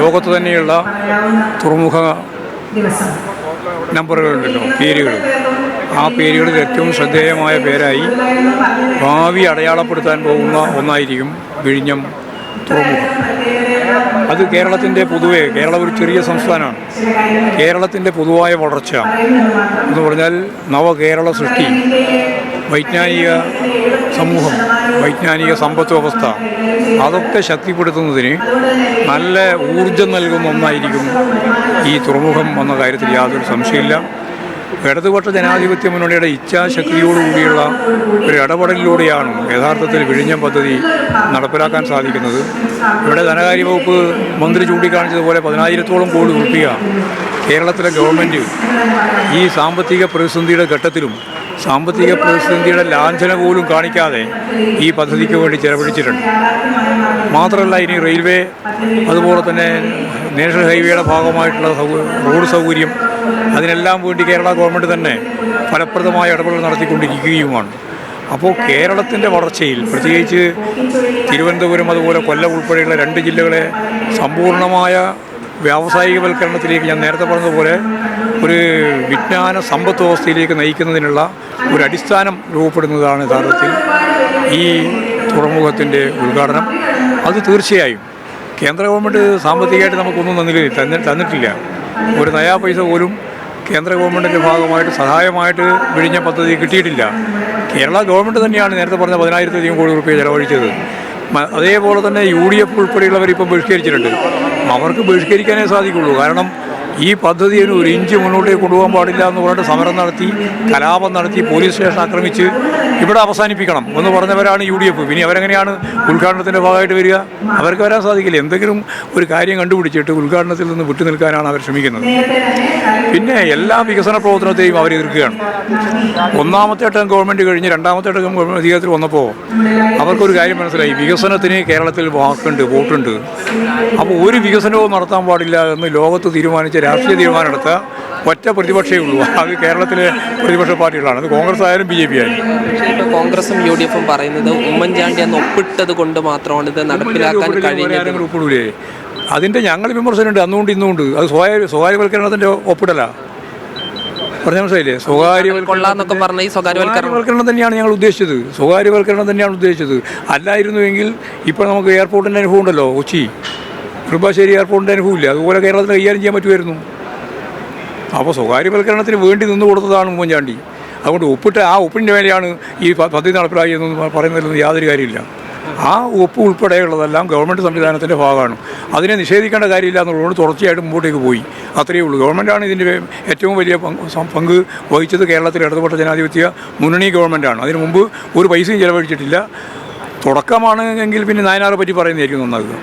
ലോകത്ത് തന്നെയുള്ള തുറമുഖ നമ്പറുകളുണ്ടല്ലോ, പേരുകൾ. ആ പേരുകളിൽ ഏറ്റവും ശ്രദ്ധേയമായ പേരായി ഭാവി അടയാളപ്പെടുത്താൻ പോകുന്ന ഒന്നായിരിക്കും വിഴിഞ്ഞം തുറമുഖം. അത് കേരളത്തിൻ്റെ കേരളം ഒരു ചെറിയ സംസ്ഥാനമാണ്. കേരളത്തിൻ്റെ പൊതുവായ വളർച്ച എന്ന് പറഞ്ഞാൽ നവകേരള സൃഷ്ടി, വൈജ്ഞാനിക സമൂഹം, വൈജ്ഞാനിക സമ്പദ് വ്യവസ്ഥ, അതൊക്കെ ശക്തിപ്പെടുത്തുന്നതിന് നല്ല ഊർജം നൽകുന്ന ഒന്നായിരിക്കും ഈ തുറമുഖം എന്ന കാര്യത്തിൽ യാതൊരു സംശയമില്ല. ഇടതുപക്ഷ ജനാധിപത്യ മുന്നണിയുടെ ഇച്ഛാശക്തിയോടുകൂടിയുള്ള ഒരു ഇടപെടലിലൂടെയാണ് യഥാർത്ഥത്തിൽ വിഴിഞ്ഞം പദ്ധതി നടപ്പിലാക്കാൻ സാധിക്കുന്നത്. ഇവിടെ ധനകാര്യ വകുപ്പ് മന്ത്രി ചൂണ്ടിക്കാണിച്ചതുപോലെ 10,000-ഓളം കോടി രൂപ കേരളത്തിലെ ഗവൺമെൻറ് ഈ സാമ്പത്തിക പ്രതിസന്ധിയുടെ ഘട്ടത്തിലും സാമ്പത്തിക പ്രതിസന്ധിയുടെ ലാഞ്ചന പോലും കാണിക്കാതെ ഈ പദ്ധതിക്ക് വേണ്ടി ചെലവഴിച്ചിട്ടുണ്ട്. മാത്രമല്ല, ഇനി റെയിൽവേ അതുപോലെ തന്നെ നാഷണൽ ഹൈവേയുടെ ഭാഗമായിട്ടുള്ള റോഡ് സൗകര്യം, അതിനെല്ലാം വേണ്ടി കേരള ഗവൺമെൻറ് തന്നെ ഫലപ്രദമായ ഇടപെടൽ നടത്തിക്കൊണ്ടിരിക്കുകയുമാണ്. അപ്പോൾ കേരളത്തിൻ്റെ വളർച്ചയിൽ പ്രത്യേകിച്ച് തിരുവനന്തപുരം അതുപോലെ കൊല്ലം ഉൾപ്പെടെയുള്ള 2 ജില്ലകളെ സമ്പൂർണ്ണമായ വ്യാവസായികവൽക്കരണത്തിലേക്ക്, ഞാൻ നേരത്തെ പറഞ്ഞതുപോലെ ഒരു വിജ്ഞാന സമ്പദ് വ്യവസ്ഥയിലേക്ക് നയിക്കുന്നതിനുള്ള ഒരു അടിസ്ഥാനം രൂപപ്പെടുന്നതാണ് യഥാർത്ഥത്തിൽ ഈ തുറമുഖത്തിൻ്റെ ഉദ്ഘാടനം. അത് തീർച്ചയായും കേന്ദ്ര ഗവൺമെൻറ് സാമ്പത്തികമായിട്ട് നമുക്കൊന്നും തന്നിട്ടില്ല. ഒരു നയാ പൈസ പോലും കേന്ദ്ര ഗവൺമെൻറ്റിൻ്റെ ഭാഗമായിട്ട് സഹായമായിട്ട് വിഴിഞ്ഞ പദ്ധതി കിട്ടിയിട്ടില്ല. കേരള ഗവൺമെൻറ് തന്നെയാണ് നേരത്തെ പറഞ്ഞ 10,000-ലധികം കോടി രൂപ ചെലവഴിച്ചത്. അതേപോലെ തന്നെ UDF ഉൾപ്പെടെയുള്ളവർ ഇപ്പം ബഹിഷ്കരിച്ചിട്ടുണ്ട്. അവർക്ക് ബഹിഷ്കരിക്കാനേ സാധിക്കുള്ളൂ. കാരണം ഈ പദ്ധതി ഒരു ഇഞ്ച് മുന്നോട്ടേക്ക് കൊണ്ടുപോകാൻ പാടില്ല എന്ന് പറഞ്ഞിട്ട് സമരം നടത്തി, കലാപം നടത്തി, പോലീസ് സ്റ്റേഷൻ ആക്രമിച്ച് ഇവിടെ അവസാനിപ്പിക്കണം എന്ന് പറഞ്ഞവരാണ് UDF. പിന്നെ അവരെങ്ങനെയാണ് ഉദ്ഘാടനത്തിൻ്റെ ഭാഗമായിട്ട് വരിക? അവർക്ക് വരാൻ സാധിക്കില്ല. എന്തെങ്കിലും ഒരു കാര്യം കണ്ടുപിടിച്ചിട്ട് ഉദ്ഘാടനത്തിൽ നിന്ന് വിട്ടു നിൽക്കാനാണ് അവർ ശ്രമിക്കുന്നത്. പിന്നെ എല്ലാ വികസന പ്രവർത്തനത്തെയും അവർ എതിർക്കുകയാണ്. ഒന്നാമത്തെ ഘട്ടം ഗവൺമെൻറ് കഴിഞ്ഞ് രണ്ടാമത്തെ ഘട്ടം ഗവൺമെൻറ് അധികാരത്തിൽ വന്നപ്പോൾ അവർക്കൊരു കാര്യം മനസ്സിലായി, വികസനത്തിന് കേരളത്തിൽ വാക്കുണ്ട്, വോട്ടുണ്ട്. അപ്പോൾ ഒരു വികസനവും നടത്താൻ പാടില്ല എന്ന് ലോകത്ത് തീരുമാനിച്ച രാഷ്ട്രീയ തീരുമാനം എടുത്ത ഒറ്റ പ്രതിപക്ഷമേ ഉള്ളൂ. അത് കേരളത്തിലെ പ്രതിപക്ഷ പാർട്ടികളാണ്. അത് കോൺഗ്രസ് ആയാലും BJP ആയാലും. ഇപ്പോൾ കോൺഗ്രസും UDF പറയുന്നത് ഉമ്മൻചാണ്ടി അന്ന് ഒപ്പിട്ടത് കൊണ്ട് മാത്രമാണ് ഇത് നടപ്പിലാക്കാൻ കഴിയുന്നത്. ഒപ്പിടൂലേ? അതിൻ്റെ ഞങ്ങൾ വിമർശനമുണ്ട്, അന്നുകൊണ്ട് ഇന്നുകൊണ്ട്. അത് സ്വകാര്യവൽക്കരണത്തിൻ്റെ ഒപ്പിടല. പറഞ്ഞ മനസ്സിലായില്ലേ? സ്വകാര്യവൽക്കരണം തന്നെയാണ് ഞങ്ങൾ ഉദ്ദേശിച്ചത്. സ്വകാര്യവൽക്കരണം തന്നെയാണ് ഉദ്ദേശിച്ചത്. അല്ലായിരുന്നുവെങ്കിൽ ഇപ്പോൾ നമുക്ക് എയർപോർട്ടിൻ്റെ അനുഭവം ഉണ്ടല്ലോ, കൊച്ചി നെടുമ്പാശ്ശേരി എയർപോർട്ടിൻ്റെ അനുഭവമില്ല. അതുപോലെ കേരളത്തിൽ കൈകാര്യം ചെയ്യാൻ പറ്റുമായിരുന്നു. അപ്പോൾ സ്വകാര്യവൽക്കരണത്തിന് വേണ്ടി നിന്ന് കൊടുത്തതാണ് ഉമ്മൻചാണ്ടി. അതുകൊണ്ട് ഒപ്പിൻ്റെ മേലെയാണ് ഈ പദ്ധതി നടപ്പിലാക്കിയെന്ന് പറയുന്നതിലൊന്നും യാതൊരു കാര്യമില്ല. ആ ഒപ്പ് ഉൾപ്പെടെയുള്ളതെല്ലാം ഗവൺമെൻറ് സംവിധാനത്തിൻ്റെ ഭാഗമാണ്. അതിനെ നിഷേധിക്കേണ്ട കാര്യമില്ല എന്നുള്ളതുകൊണ്ട് തുടർച്ചയായിട്ട് മുമ്പോട്ടേക്ക് പോയി. അത്രയേ ഉള്ളൂ. ഗവൺമെൻറ്റാണ് ഇതിൻ്റെ ഏറ്റവും വലിയ പങ്ക് വഹിച്ചത്. കേരളത്തിലെ ഇടതുപക്ഷ ജനാധിപത്യ മുന്നണി ഗവൺമെൻറ്റാണ്. അതിനു മുമ്പ് ഒരു പൈസയും ചിലവഴിച്ചിട്ടില്ല. തുടക്കമാണ് എങ്കിൽ പിന്നെ നായനാറെ പറ്റി പറയുന്നതായിരിക്കും നന്നാകുക.